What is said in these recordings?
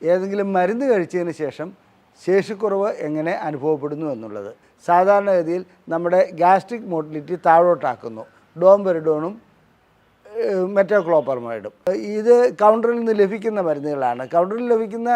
ഏതെങ്കിലും മരുന്ന് കഴിച്ചതിന് ശേഷം ശേഷിക്കുറവ് എങ്ങനെ അനുഭവപ്പെടുന്നു എന്നുള്ളത്. സാധാരണഗതിയിൽ നമ്മുടെ ഗ്യാസ്ട്രിക് മോട്ടിലിറ്റി താഴോട്ടാക്കുന്നു ഡോംപെറിഡോണും മെറ്റോക്ലോപ്രമൈഡും. ഇത് കൗണ്ടറിൽ നിന്ന് ലഭിക്കുന്ന മരുന്നുകളാണ്. കൗണ്ടറിൽ ലഭിക്കുന്ന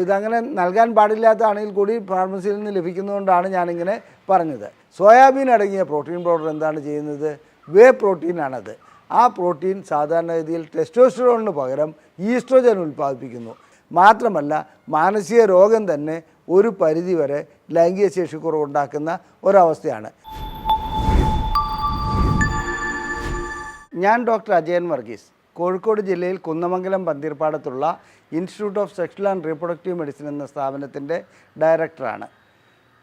ഇതങ്ങനെ നൽകാൻ പാടില്ലാത്തതാണെങ്കിൽ കൂടി ഫാർമസിയിൽ നിന്ന് ലഭിക്കുന്നതുകൊണ്ടാണ് ഞാനിങ്ങനെ പറഞ്ഞത്. സോയാബീൻ അടങ്ങിയ പ്രോട്ടീൻ പൗഡർ എന്താണ് ചെയ്യുന്നത്? വേ പ്രോട്ടീനാണത്. ആ പ്രോട്ടീൻ സാധാരണഗതിയിൽ ടെസ്റ്റോസ്റ്ററോണിന് പകരം ഈസ്ട്രോജൻ ഉൽപ്പാദിപ്പിക്കുന്നു. മാത്രമല്ല മാനസിക രോഗം തന്നെ ഒരു പരിധിവരെ ലൈംഗിക ശേഷിക്കുറവുണ്ടാക്കുന്ന ഒരവസ്ഥയാണ്. ഞാൻ ഡോക്ടർ അജയൻ വർഗീസ്, കോഴിക്കോട് ജില്ലയിൽ കുന്നമംഗലം പന്തീർപ്പാടത്തുള്ള institute of sexual and reproductive medicine എന്ന സ്ഥാപനത്തിൻ്റെ ഡയറക്ടറാണ്.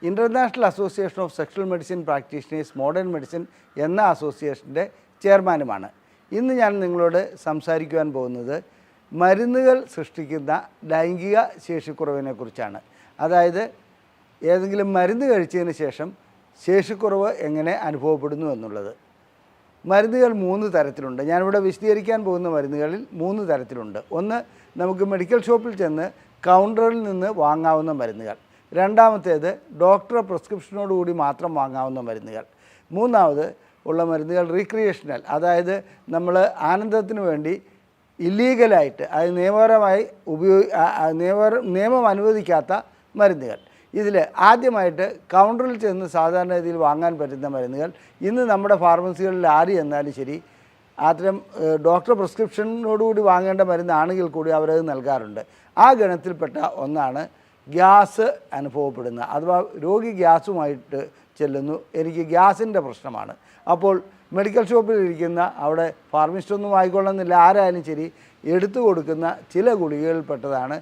International association of sexual medicine practitioners modern medicine എന്ന അസോസിയേഷൻ്റെ ചെയർമാനുമാണ്. ഇന്ന് ഞാൻ നിങ്ങളോട് സംസാരിക്കുവാൻ പോകുന്നത് മരുന്നുകൾ സൃഷ്ടിക്കുന്ന ലൈംഗിക ശേഷിക്കുറവിനെക്കുറിച്ചാണ്. അതായത് ഏതെങ്കിലും മരുന്ന് കഴിച്ചതിന് ശേഷം ശേഷിക്കുറവ് എങ്ങനെ അനുഭവപ്പെടുന്നു എന്നുള്ളത്. മരുന്നുകൾ 3 തരത്തിലുണ്ട്. ഞാനിവിടെ വിശദീകരിക്കാൻ പോകുന്ന മരുന്നുകളിൽ 3 തരത്തിലുണ്ട്. ഒന്ന്, നമുക്ക് മെഡിക്കൽ ഷോപ്പിൽ ചെന്ന് കൗണ്ടറിൽ നിന്ന് വാങ്ങാവുന്ന മരുന്നുകൾ. രണ്ടാമത്തേത് ഡോക്ടറുടെ പ്രിസ്ക്രിപ്ഷനോടുകൂടി മാത്രം വാങ്ങാവുന്ന മരുന്നുകൾ. മൂന്നാമത് ഉള്ള മരുന്നുകൾ റീക്രിയേഷണൽ, അതായത് നമ്മൾ ആനന്ദത്തിന് വേണ്ടി ഇല്ലീഗലായിട്ട്, അത് നിയമപരമായി നിയമം അനുവദിക്കാത്ത മരുന്നുകൾ. ഇതിൽ ആദ്യമായിട്ട് കൗണ്ടറിൽ ചെന്ന് സാധാരണ രീതിയിൽ വാങ്ങാൻ പറ്റുന്ന മരുന്നുകൾ ഇന്ന് നമ്മുടെ ഫാർമസികളിൽ ആര് ചെന്നാലും ശരി, അത്തരം ഡോക്ടർ പ്രിസ്ക്രിപ്ഷനോടുകൂടി വാങ്ങേണ്ട മരുന്നാണെങ്കിൽ കൂടി അവരത് നൽകാറുണ്ട്. ആ ഗണത്തിൽപ്പെട്ട ഒന്നാണ് ഗ്യാസ് അനുഭവപ്പെടുന്ന, അഥവാ രോഗി ഗ്യാസുമായിട്ട് ചെല്ലുന്നു, എനിക്ക് ഗ്യാസിൻ്റെ പ്രശ്നമാണ്. അപ്പോൾ മെഡിക്കൽ ഷോപ്പിൽ ഇരിക്കുന്ന അവിടെ ഫാർമസിസ്റ്റൊന്നും ആയിക്കൊള്ളുന്നില്ല, ആരായാലും ശരി, എടുത്തു കൊടുക്കുന്ന ചില ഗുളികകളിൽപ്പെട്ടതാണ്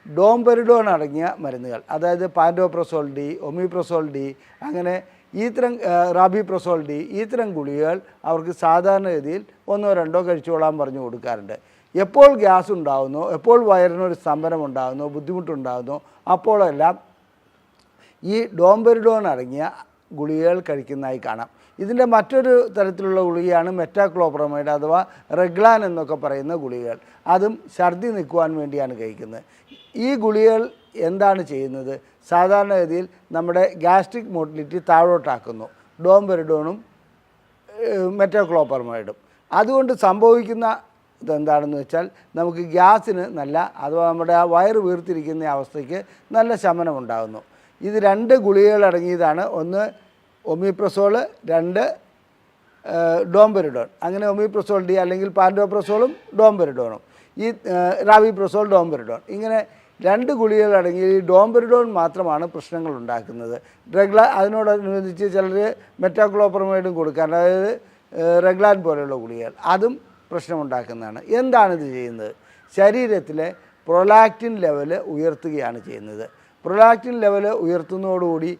ഡോംപെറിഡോൺ അടങ്ങിയ മരുന്നുകൾ. അതായത് പാൻറ്റോപ്രസോൾ ഡി, ഒമിപ്രസോൾ ഡി, അങ്ങനെ ഇത്തരം റാബിപ്രസോൾ ഡി, ഇത്തരം ഗുളികകൾ അവർക്ക് സാധാരണഗതിയിൽ 1-2 കഴിച്ചോളാൻ പറഞ്ഞു കൊടുക്കാറുണ്ട്. എപ്പോൾ ഗ്യാസ് ഉണ്ടാകുന്നോ, എപ്പോൾ വയറിനൊരു സ്തംഭനം ഉണ്ടാകുന്നോ, ബുദ്ധിമുട്ടുണ്ടാകുന്നോ, അപ്പോഴെല്ലാം ഈ ഡോംപെറിഡോൺ അടങ്ങിയ ഗുളികകൾ കഴിക്കുന്നതായി കാണാം. ഇതിൻ്റെ മറ്റൊരു തരത്തിലുള്ള ഗുളികയാണ് മെറ്റാക്ലോപ്രമൈഡ് അഥവാ റെഗ്ലാൻ എന്നൊക്കെ പറയുന്ന ഗുളികകൾ. അതും ഛർദി നിൽക്കുവാൻ വേണ്ടിയാണ് കഴിക്കുന്നത്. ഈ ഗുളികകൾ എന്താണ് ചെയ്യുന്നത്? സാധാരണഗതിയിൽ നമ്മുടെ ഗ്യാസ്ട്രിക് മോട്ടിലിറ്റി താഴോട്ടാക്കുന്നു ഡോംപെറിഡോണും മെറ്റാക്ലോപ്രമൈഡും. അതുകൊണ്ട് സംഭവിക്കുന്ന ഇതെന്താണെന്ന് വെച്ചാൽ നമുക്ക് ഗ്യാസിന് നല്ല, അഥവാ നമ്മുടെ ആ വയറ് വീർത്തിരിക്കുന്ന അവസ്ഥയ്ക്ക് നല്ല ശമനം ഉണ്ടാകുന്നു. ഇത് 2 ഗുളികകൾ അടങ്ങിയതാണ്. ഒന്ന് ഒമിപ്രസോൾ, 2 ഡോംപെറിഡോൺ. അങ്ങനെ ഒമിപ്രസോൾ ഡി അല്ലെങ്കിൽ പാൻറ്റോപ്രസോളും ഡോംപെറിഡോണും, ഈ റാബിപ്രസോൾ ഡോംപെറിഡോൺ, ഇങ്ങനെ 2 ഗുളികകൾ അടങ്ങി ഈ ഡോംപെറിഡോൺ മാത്രമാണ് പ്രശ്നങ്ങൾ ഉണ്ടാക്കുന്നത്. അതിനോടനുബന്ധിച്ച് ചിലർ മെറ്റാക്ലോപ്രമൈഡും കൊടുക്കാറുണ്ട്, അതായത് റെഗ്ലാൻ പോലെയുള്ള ഗുളികകൾ, അതും പ്രശ്നമുണ്ടാക്കുന്നതാണ്. എന്താണിത് ചെയ്യുന്നത്? ശരീരത്തിലെ പ്രൊലാക്റ്റിൻ ലെവൽ ഉയർത്തുകയാണ് ചെയ്യുന്നത്. പ്രൊലാക്റ്റിൻ ലെവൽ ഉയർത്തുന്നതോടുകൂടി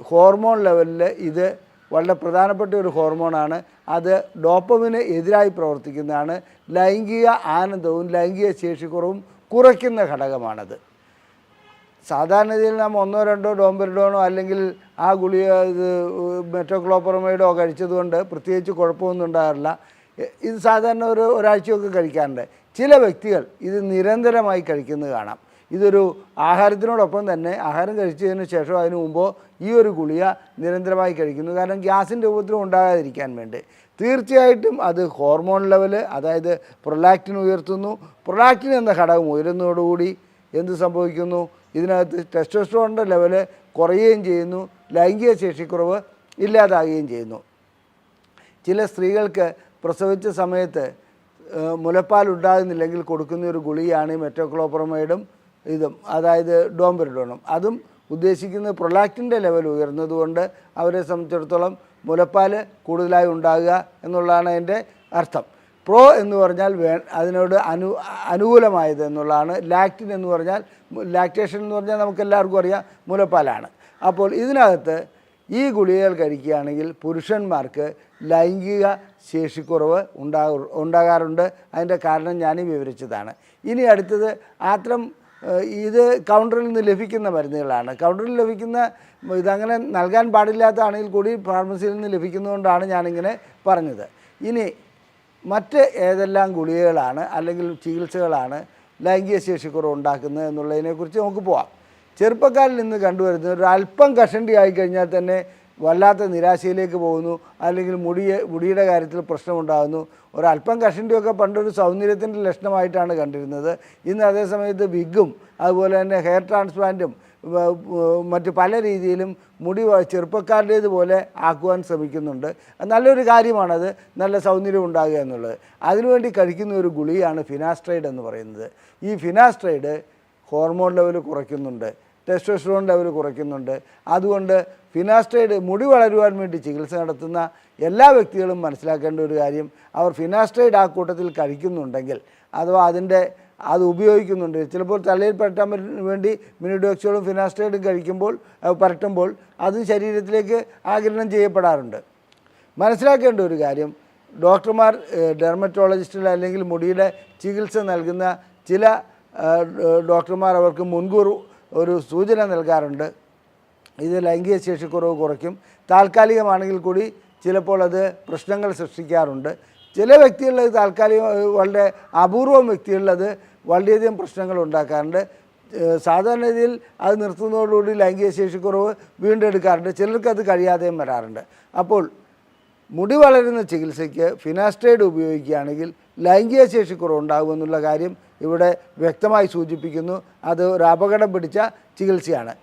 ഹോർമോൺ ലെവലിൽ ഇത് വളരെ പ്രധാനപ്പെട്ട ഒരു ഹോർമോണാണ്. അത് ഡോപ്പമിന് എതിരായി പ്രവർത്തിക്കുന്നതാണ്. ലൈംഗിക ആനന്ദവും ലൈംഗിക ശേഷിക്കുറവും കുറയ്ക്കുന്ന ഘടകമാണത്. സാധാരണഗതിയിൽ നാം 1-2 ഡോംപെറിഡോണോ അല്ലെങ്കിൽ ആ ഗുളിക ഇത് മെറ്റോക്ലോപ്രമൈഡോ കഴിച്ചതുകൊണ്ട് പ്രത്യേകിച്ച് കുഴപ്പമൊന്നും ഉണ്ടാകാറില്ല. ഇത് സാധാരണ ഒരാഴ്ചയൊക്കെ കഴിക്കാറുണ്ട്. ചില വ്യക്തികൾ ഇത് നിരന്തരമായി കഴിക്കുന്നത് കാണാം. ഇതൊരു ആഹാരത്തിനോടൊപ്പം തന്നെ ആഹാരം കഴിച്ചതിന് ശേഷം അതിനു മുമ്പോ ഈ ഒരു ഗുളിക നിരന്തരമായി കഴിക്കുന്നു. കാരണം ഗ്യാസിൻ്റെ രൂപത്തിലും ഉണ്ടാകാതിരിക്കാൻ വേണ്ടി. തീർച്ചയായിട്ടും അത് ഹോർമോൺ ലെവൽ, അതായത് പ്രൊലാക്റ്റിൻ ഉയർത്തുന്നു. പ്രൊലാക്റ്റിൻ എന്ന ഘടകം ഉയരുന്നതോടുകൂടി എന്ത് സംഭവിക്കുന്നു? ഇതിനകത്ത് ടെസ്റ്റോസ്റ്ററോണിൻ്റെ ലെവൽ കുറയുകയും ചെയ്യുന്നു, ലൈംഗിക ശേഷിക്കുറവ് ഇല്ലാതാകുകയും ചെയ്യുന്നു. ചില സ്ത്രീകൾക്ക് പ്രസവിച്ച സമയത്ത് മുലപ്പാൽ ഉണ്ടാകുന്നില്ലെങ്കിൽ കൊടുക്കുന്ന ഒരു ഗുളികയാണ് ഈ മെറ്റോക്ലോപ്രമൈഡും ഇതും, അതായത് ഡോംപെറിഡോണും. അതും ഉദ്ദേശിക്കുന്നത് പ്രൊലാക്റ്റിൻ്റെ ലെവൽ ഉയർന്നതുകൊണ്ട് അവരെ സംബന്ധിച്ചിടത്തോളം മുലപ്പാൽ കൂടുതലായി ഉണ്ടാകുക എന്നുള്ളതാണ് അതിൻ്റെ അർത്ഥം. പ്രോ എന്ന് പറഞ്ഞാൽ അതിനോട് അനുകൂലമായത് എന്നുള്ളതാണ്. ലാക്റ്റിൻ എന്ന് പറഞ്ഞാൽ, ലാക്ടേഷൻ എന്ന് പറഞ്ഞാൽ നമുക്കെല്ലാവർക്കും അറിയാം മുലപ്പാലാണ്. അപ്പോൾ ഇതിനകത്ത് ഈ ഗുളികകൾ കഴിക്കുകയാണെങ്കിൽ പുരുഷന്മാർക്ക് ലൈംഗിക ശേഷിക്കുറവ് ഉണ്ടാകാറുണ്ട്. അതിൻ്റെ കാരണം ഞാൻ വിവരിച്ചതാണ്. ഇനി അടുത്തത് ഇത് കൗണ്ടറിൽ നിന്ന് ലഭിക്കുന്ന മരുന്നുകളാണ്. കൗണ്ടറിൽ ലഭിക്കുന്ന ഇതങ്ങനെ നൽകാൻ പാടില്ലാത്തതാണെങ്കിൽ കൂടി ഫാർമസിയിൽ നിന്ന് ലഭിക്കുന്നതുകൊണ്ടാണ് ഞാനിങ്ങനെ പറഞ്ഞത്. ഇനി മറ്റ് ഏതെല്ലാം ഗുളികകളാണ് അല്ലെങ്കിൽ ചികിത്സകളാണ് ലൈംഗിക ശേഷിക്കുറവ് ഉണ്ടാക്കുന്നത് എന്നുള്ളതിനെക്കുറിച്ച് നമുക്ക് പോവാം. ചെറുപ്പക്കാരിൽ നിന്ന് കണ്ടുവരുന്നത് ഒരു അല്പം കഷണ്ടി ആയിക്കഴിഞ്ഞാൽ തന്നെ വല്ലാത്ത നിരാശയിലേക്ക് പോകുന്നു, അല്ലെങ്കിൽ മുടിയുടെ കാര്യത്തിൽ പ്രശ്നമുണ്ടാകുന്നു. ഒരല്പം കഷണ്ടിയൊക്കെ പണ്ടൊരു സൗന്ദര്യത്തിൻ്റെ ലക്ഷണമായിട്ടാണ് കണ്ടിരുന്നത്. ഇന്ന് അതേ സമയത്ത് വിഗും അതുപോലെ തന്നെ ഹെയർ ട്രാൻസ്പ്ലാന്റും മറ്റ് പല രീതിയിലും മുടി ചെറുപ്പക്കാരുടേതുപോലെ ആക്കുവാൻ ശ്രമിക്കുന്നുണ്ട്. നല്ലൊരു കാര്യമാണത്, നല്ല സൗന്ദര്യം ഉണ്ടാകുക എന്നുള്ളത്. അതിനുവേണ്ടി കഴിക്കുന്ന ഒരു ഗുളികയാണ് ഫിനാസ്ട്രൈഡ് എന്ന് പറയുന്നത്. ഈ ഫിനാസ്ട്രൈഡ് ഹോർമോൺ ലെവൽ കുറയ്ക്കുന്നുണ്ട്, ടെസ്റ്റോസ്റ്ററോൺ ലെവൽ കുറയ്ക്കുന്നുണ്ട്. അതുകൊണ്ട് ഫിനാസ്ട്രൈഡ് മുടി വളരുവാൻ വേണ്ടി ചികിത്സ നടത്തുന്ന എല്ലാ വ്യക്തികളും മനസ്സിലാക്കേണ്ട ഒരു കാര്യം, അവർ ഫിനാസ്ട്രൈഡ് ആ കൂട്ടത്തിൽ കഴിക്കുന്നുണ്ടെങ്കിൽ അഥവാ അത് ഉപയോഗിക്കുന്നുണ്ട്. ചിലപ്പോൾ തലയിൽ പരട്ടാൻ വേണ്ടി മിനിഡോക്സിയോളും ഫിനാസ്ട്രൈഡും പരട്ടുമ്പോൾ അത് ശരീരത്തിലേക്ക് ആഗിരണം ചെയ്യപ്പെടാറുണ്ട്. മനസ്സിലാക്കേണ്ട ഒരു കാര്യം, ഡോക്ടർമാർ, ഡെർമറ്റോളജിസ്റ്റുകൾ അല്ലെങ്കിൽ മുടിയുടെ ചികിത്സ നൽകുന്ന ചില ഡോക്ടർമാർ അവർക്ക് മുൻകൂർ ഒരു സൂചന നൽകാറുണ്ട്. ഇത് ലൈംഗിക ശേഷിക്കുറവ് കുറയ്ക്കും. താൽക്കാലികമാണെങ്കിൽ കൂടി ചിലപ്പോൾ അത് പ്രശ്നങ്ങൾ സൃഷ്ടിക്കാറുണ്ട്. ചില വ്യക്തികളിൽ വളരെ അപൂർവം വ്യക്തികളിലത് വളരെയധികം പ്രശ്നങ്ങൾ ഉണ്ടാക്കാറുണ്ട്. സാധാരണ രീതിയിൽ അത് നിർത്തുന്നതോടുകൂടി ലൈംഗിക ശേഷിക്കുറവ് വീണ്ടെടുക്കാറുണ്ട്. ചിലർക്ക് അത് കഴിയാതെയും വരാറുണ്ട്. അപ്പോൾ മുടി വളരുന്ന ചികിത്സയ്ക്ക് ഫിനാസ്ട്രൈഡ് ഉപയോഗിക്കുകയാണെങ്കിൽ ലൈംഗിക ശേഷിക്കുറവ് ഉണ്ടാകുമെന്നുള്ള കാര്യം ഇവിടെ വ്യക്തമായി സൂചിപ്പിക്കുന്നു. അത് ഒരു അപകടം പിടിച്ച ചികിത്സയാണ്.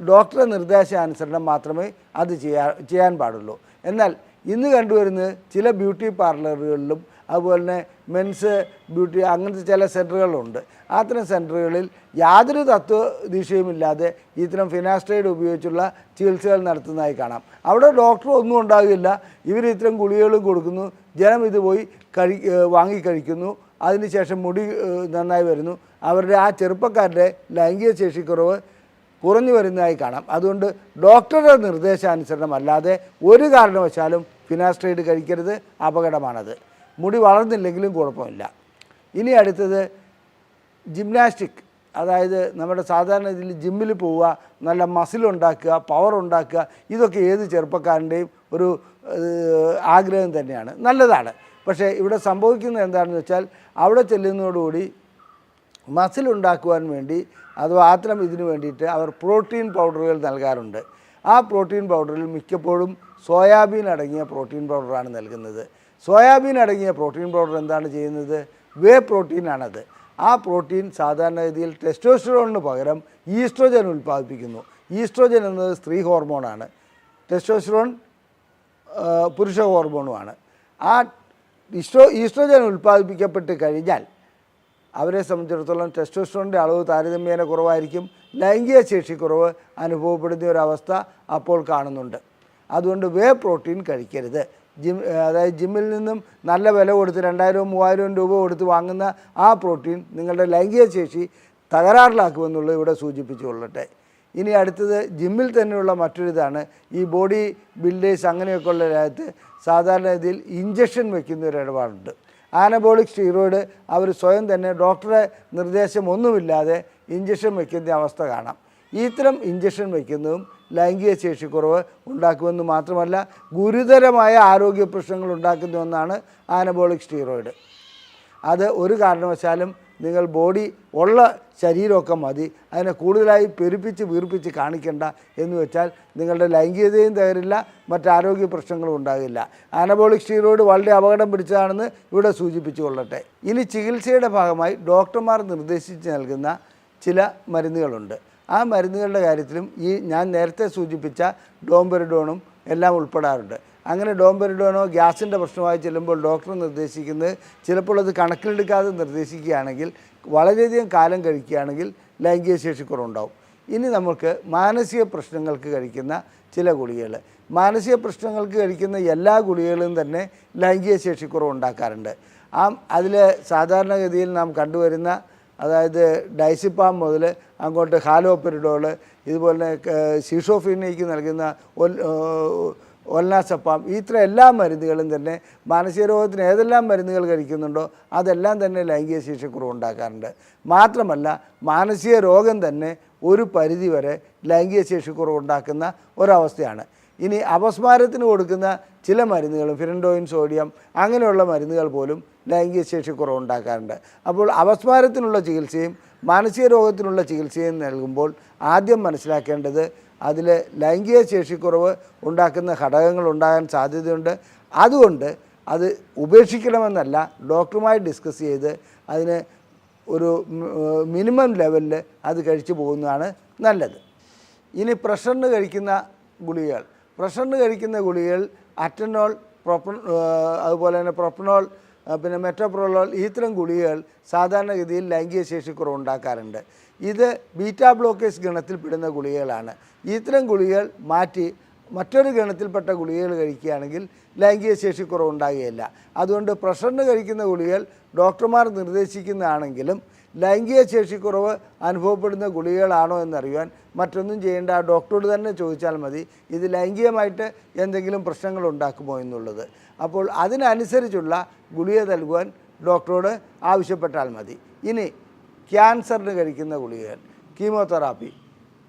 ഡോക്ടറുടെ നിർദ്ദേശാനുസരണം മാത്രമേ അത് ചെയ്യാൻ പാടുള്ളൂ. എന്നാൽ ഇന്ന് കണ്ടുവരുന്നത് ചില ബ്യൂട്ടി പാർലറുകളിലും അതുപോലെ തന്നെ മെൻസ് ബ്യൂട്ടി അങ്ങനത്തെ ചില സെൻറ്ററുകളുണ്ട്. അത്തരം സെൻറ്ററുകളിൽ യാതൊരു തത്വദീക്ഷയുമില്ലാതെ ഇത്തരം ഫിനാസ്ട്രൈഡ് ഉപയോഗിച്ചുള്ള ചികിത്സകൾ നടത്തുന്നതായി കാണാം. അവിടെ ഡോക്ടർ ഒന്നും ഉണ്ടാകില്ല, ഇവർ ഇത്തരം ഗുളികകളും കൊടുക്കുന്നു, ജനം ഇത് പോയി വാങ്ങിക്കഴിക്കുന്നു. അതിനുശേഷം മുടി നന്നായി വരുന്നു. അവരുടെ ആ ചെറുപ്പക്കാരുടെ ലൈംഗിക ശേഷിക്കുറവ് കുറഞ്ഞു വരുന്നതായി കാണാം. അതുകൊണ്ട് ഡോക്ടറുടെ നിർദ്ദേശാനുസരണം അല്ലാതെ ഒരു കാരണവശാലും ഫിനാസ്ട്രൈഡ് കഴിക്കരുത്, അപകടമാണത്. മുടി വളർന്നില്ലെങ്കിലും കുഴപ്പമില്ല. ഇനി അടുത്തത് ജിംനാസ്റ്റിക്, അതായത് നമ്മുടെ സാധാരണ ഇതിൽ ജിമ്മിൽ പോവുക, നല്ല മസിൽ ഉണ്ടാക്കുക, പവർ ഉണ്ടാക്കുക, ഇതൊക്കെ ഏത് ചെറുപ്പക്കാരൻ്റെയും ഒരു ആഗ്രഹം തന്നെയാണ്, നല്ലതാണ്. പക്ഷേ ഇവിടെ സംഭവിക്കുന്നത് എന്താണെന്ന് വെച്ചാൽ, അവിടെ ചെല്ലുന്നതോടുകൂടി മസിൽ ഉണ്ടാക്കുവാൻ വേണ്ടി അഥവാ അത്തരം ഇതിനു വേണ്ടിയിട്ട് അവർ പ്രോട്ടീൻ പൗഡറുകൾ നൽകാറുണ്ട്. ആ പ്രോട്ടീൻ പൗഡറിൽ മിക്കപ്പോഴും സോയാബീൻ അടങ്ങിയ പ്രോട്ടീൻ പൗഡറാണ് നൽകുന്നത്. സോയാബീൻ അടങ്ങിയ പ്രോട്ടീൻ പൗഡർ എന്താണ് ചെയ്യുന്നത്? വേ പ്രോട്ടീനാണത്. ആ പ്രോട്ടീൻ സാധാരണഗതിയിൽ ടെസ്റ്റോസ്റ്ററോണിന് പകരം ഈസ്ട്രോജൻ ഉൽപ്പാദിപ്പിക്കുന്നു. ഈസ്ട്രോജൻ എന്നത് സ്ത്രീ ഹോർമോണാണ്, ടെസ്റ്റോസ്റ്ററോൺ പുരുഷ ഹോർമോണുമാണ്. ആ ഈസ്ട്രോജൻ ഉൽപ്പാദിപ്പിക്കപ്പെട്ട് കഴിഞ്ഞാൽ അവരെ സംബന്ധിച്ചിടത്തോളം ടെസ്റ്റോസ്റ്ററോണിൻ്റെ അളവ് താരതമ്യേന കുറവായിരിക്കും. ലൈംഗിക ശേഷിക്കുറവ് അനുഭവപ്പെടുന്ന ഒരവസ്ഥ അപ്പോൾ കാണുന്നുണ്ട്. അതുകൊണ്ട് വേ പ്രോട്ടീൻ കഴിക്കരുത്. അതായത് ജിമ്മിൽ നിന്നും നല്ല വില കൊടുത്ത് 2000-3000 രൂപ കൊടുത്ത് വാങ്ങുന്ന ആ പ്രോട്ടീൻ നിങ്ങളുടെ ലൈംഗിക ശേഷി തകരാറിലാക്കുമെന്നുള്ളത് ഇവിടെ സൂചിപ്പിച്ചു കൊള്ളട്ടെ. ഇനി അടുത്തത് ജിമ്മിൽ തന്നെയുള്ള മറ്റൊരിതാണ്, ഈ ബോഡി ബിൽഡേഴ്സ് അങ്ങനെയൊക്കെ ഉള്ള രാജ്യത്ത് സാധാരണ ഇതിൽ ഇഞ്ചക്ഷൻ വയ്ക്കുന്ന ഒരു ഇടപാടുണ്ട്. ആനബോളിക് സ്റ്റീറോയിഡ് അവർ സ്വയം തന്നെ ഡോക്ടറെ നിർദ്ദേശമൊന്നുമില്ലാതെ ഇഞ്ചക്ഷൻ വയ്ക്കുന്ന അവസ്ഥ കാണാം. ഇത്തരം ഇഞ്ചക്ഷൻ വയ്ക്കുന്നതും ലൈംഗിക ശേഷിക്കുറവ് ഉണ്ടാക്കുമെന്ന് മാത്രമല്ല ഗുരുതരമായ ആരോഗ്യ പ്രശ്നങ്ങൾ ഉണ്ടാക്കുന്ന ഒന്നാണ് ആനബോളിക് സ്റ്റീറോയിഡ്. അത് ഒരു കാരണവശാലും നിങ്ങൾ ബോഡി ഉള്ള ശരീരമൊക്കെ മതി, അതിനെ കൂടുതലായി പെരുപ്പിച്ച് വീർപ്പിച്ച് കാണിക്കേണ്ട എന്ന് വെച്ചാൽ നിങ്ങളുടെ ലൈംഗികതയും തകരില്ല, മറ്റാരോഗ്യ പ്രശ്നങ്ങളും ഉണ്ടാകില്ല. ആനബോളിക് സ്റ്റീറോയിഡ് വളരെ അപകടം പിടിച്ചതാണെന്ന് ഇവിടെ സൂചിപ്പിച്ചു കൊള്ളട്ടെ. ഇനി ചികിത്സയുടെ ഭാഗമായി ഡോക്ടർമാർ നിർദ്ദേശിച്ച് നൽകുന്ന ചില മരുന്നുകളുണ്ട്. ആ മരുന്നുകളുടെ കാര്യത്തിലും ഈ ഞാൻ നേരത്തെ സൂചിപ്പിച്ച ഡോംപെറിഡോണും എല്ലാം ഉൾപ്പെടാറുണ്ട്. അങ്ങനെ ഡോംപെറിഡോണോ ഗ്യാസിൻ്റെ പ്രശ്നമായി ചെല്ലുമ്പോൾ ഡോക്ടർ നിർദ്ദേശിക്കുന്നത് ചിലപ്പോൾ അത് കണക്കിലെടുക്കാതെ നിർദ്ദേശിക്കുകയാണെങ്കിൽ വളരെയധികം കാലം കഴിക്കുകയാണെങ്കിൽ ലൈംഗിക ശേഷിക്കുറവുണ്ടാവും. ഇനി നമുക്ക് മാനസിക പ്രശ്നങ്ങൾക്ക് കഴിക്കുന്ന ചില ഗുളികകൾ. മാനസിക പ്രശ്നങ്ങൾക്ക് കഴിക്കുന്ന എല്ലാ ഗുളികകളും തന്നെ ലൈംഗിക ശേഷിക്കുറവ് ഉണ്ടാക്കാറുണ്ട്. അതിൽ സാധാരണഗതിയിൽ നാം കണ്ടുവരുന്ന അതായത് ഡൈസിപ്പാം മുതൽ അങ്ങോട്ട് ഹാലോപെരിഡോള്, ഇതുപോലെ ഷീസോഫ്രീനിയയ്ക്ക് നൽകുന്ന ഒൽനാസപ്പാം, ഇത്ര എല്ലാ മരുന്നുകളും തന്നെ മാനസിക രോഗത്തിന് ഏതെല്ലാം മരുന്നുകൾ കഴിക്കുന്നുണ്ടോ അതെല്ലാം തന്നെ ലൈംഗിക ശേഷിക്കുറവ് ഉണ്ടാക്കാറുണ്ട്. മാത്രമല്ല മാനസിക രോഗം തന്നെ ഒരു പരിധിവരെ ലൈംഗിക ശേഷിക്കുറവ് ഉണ്ടാക്കുന്ന ഒരവസ്ഥയാണ്. ഇനി അപസ്മാരത്തിന് കൊടുക്കുന്ന ചില മരുന്നുകളും ഫിനഡോയിൻ, സോഡിയം അങ്ങനെയുള്ള മരുന്നുകൾ പോലും ലൈംഗിക ശേഷി കുറവുണ്ടാക്കാറുണ്ട്. അപ്പോൾ അപസ്മാരത്തിനുള്ള ചികിത്സയും മാനസിക രോഗത്തിനുള്ള ചികിത്സയും നൽകുമ്പോൾ ആദ്യം മനസ്സിലാക്കേണ്ടത് അതിൽ ലൈംഗിക ശേഷിക്കുറവ് ഉണ്ടാക്കുന്ന ഘടകങ്ങൾ ഉണ്ടാകാൻ സാധ്യതയുണ്ട്. അതുകൊണ്ട് അത് ഉപേക്ഷിക്കണമെന്നല്ല, ഡോക്ടറുമായി ഡിസ്കസ് ചെയ്ത് അതിന് ഒരു മിനിമം ലെവലിൽ അത് കഴിച്ചു പോകുന്നതാണ് നല്ലത്. ഇനി പ്രഷറിന് കഴിക്കുന്ന ഗുളികകൾ. പ്രഷറിന് കഴിക്കുന്ന ഗുളികകൾ അറ്റനോൾ, അതുപോലെ തന്നെ പ്രൊപ്പനോൾ, പിന്നെ മെറ്റോപ്രോളോൾ, ഇത്തരം ഗുളികകൾ സാധാരണഗതിയിൽ ലൈംഗിക ശേഷിക്കുറവ് ഉണ്ടാക്കാറുണ്ട്. ഇത് ബീറ്റാ ബ്ലോക്കേഴ്സ് ഗണത്തിൽപ്പെടുന്ന ഗുളികകളാണ്. ഇത്തരം ഗുളികകൾ മാറ്റി മറ്റൊരു ഗണത്തിൽപ്പെട്ട ഗുളികകൾ കഴിക്കുകയാണെങ്കിൽ ലൈംഗിക ശേഷിക്കുറവ് ഉണ്ടാകുകയില്ല. അതുകൊണ്ട് പ്രഷറിന് കഴിക്കുന്ന ഗുളികകൾ ഡോക്ടർമാർ നിർദ്ദേശിക്കുന്നതാണെങ്കിലും ലൈംഗിക ശേഷിക്കുറവ് അനുഭവപ്പെടുന്ന ഗുളികകളാണോ എന്നറിയാൻ മറ്റൊന്നും ചെയ്യേണ്ട, ആ ഡോക്ടറോട് തന്നെ ചോദിച്ചാൽ മതി ഇത് ലൈംഗികമായിട്ട് എന്തെങ്കിലും പ്രശ്നങ്ങൾ ഉണ്ടാക്കുമോ എന്നുള്ളത്. അപ്പോൾ അതിനനുസരിച്ചുള്ള ഗുളിക നൽകുവാൻ ഡോക്ടറോട് ആവശ്യപ്പെട്ടാൽ മതി. ഇനി ക്യാൻസറിന് കഴിക്കുന്ന ഗുളികകൾ,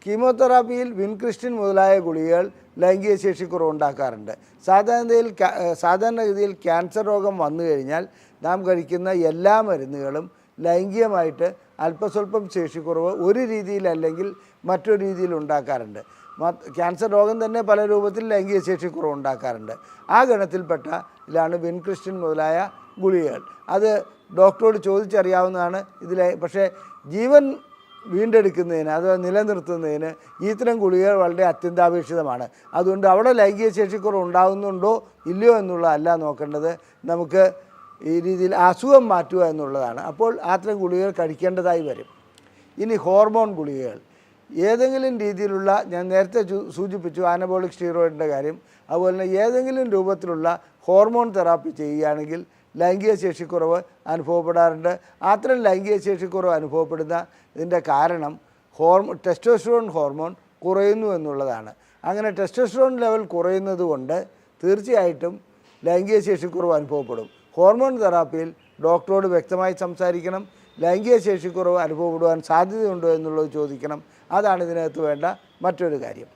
കീമോതെറാപ്പിയിൽ വിൻക്രിസ്റ്റിൻ മുതലായ ഗുളികകൾ ലൈംഗിക ശേഷിക്കുറവ് ഉണ്ടാക്കാറുണ്ട്. സാധാരണഗതിയിൽ ക്യാൻസർ രോഗം വന്നു കഴിഞ്ഞാൽ നാം കഴിക്കുന്ന എല്ലാ മരുന്നുകളും ലൈംഗികമായിട്ട് അല്പസ്വല്പം ശേഷിക്കുറവ് ഒരു രീതിയിലല്ലെങ്കിൽ മറ്റൊരു രീതിയിൽ ഉണ്ടാക്കാറുണ്ട്. ക്യാൻസർ രോഗം തന്നെ പല രൂപത്തിൽ ലൈംഗിക ശേഷിക്കുറവ് ഉണ്ടാക്കാറുണ്ട്. ആ ഗണത്തിൽപ്പെട്ട ഇതിലാണ് വിൻക്രിസ്റ്റിൻ മുതലായ ഗുളികകൾ. അത് ഡോക്ടറോട് ചോദിച്ചറിയാവുന്നതാണ്. പക്ഷേ ജീവൻ വീണ്ടെടുക്കുന്നതിന്, അത് നിലനിർത്തുന്നതിന് ഇത്തരം ഗുളികകൾ വളരെ അത്യന്താപേക്ഷിതമാണ്. അതുകൊണ്ട് അവിടെ ലൈംഗിക ശേഷിക്കുറവ് ഉണ്ടാകുന്നുണ്ടോ ഇല്ലയോ എന്നുള്ളതല്ല നോക്കേണ്ടത്, നമുക്ക് ഈ രീതിയിൽ അസുഖം മാറ്റുക എന്നുള്ളതാണ്. അപ്പോൾ അത്തരം ഗുളികകൾ കഴിക്കേണ്ടതായി വരും. ഇനി ഹോർമോൺ ഗുളികകൾ, ഏതെങ്കിലും രീതിയിലുള്ള, ഞാൻ നേരത്തെ സൂചിപ്പിച്ചു ആനബോളിക് സ്റ്റീറോയിഡിൻ്റെ കാര്യം, അതുപോലെ തന്നെ ഏതെങ്കിലും രൂപത്തിലുള്ള ഹോർമോൺ തെറാപ്പി ചെയ്യുകയാണെങ്കിൽ ലൈംഗിക ശേഷിക്കുറവ് അനുഭവപ്പെടാറുണ്ട്. അത്തരം ലൈംഗിക ശേഷിക്കുറവ് അനുഭവപ്പെടുന്ന ഇതിൻ്റെ കാരണം ടെസ്റ്റോസ്റ്ററോൺ ഹോർമോൺ കുറയുന്നു എന്നുള്ളതാണ്. അങ്ങനെ ടെസ്റ്റോസ്റ്ററോൺ ലെവൽ കുറയുന്നത് കൊണ്ട് തീർച്ചയായിട്ടും ലൈംഗിക ശേഷിക്കുറവ് അനുഭവപ്പെടും. ഹോർമോൺ തെറാപ്പിയിൽ ഡോക്ടറോട് വ്യക്തമായി സംസാരിക്കണം. ലൈംഗിക ശേഷിക്കുറവ് അനുഭവപ്പെടുവാൻ സാധ്യതയുണ്ടോ എന്നുള്ളത് ചോദിക്കണം. അതാണ് ഇതിനകത്ത് വേണ്ട മറ്റൊരു കാര്യം.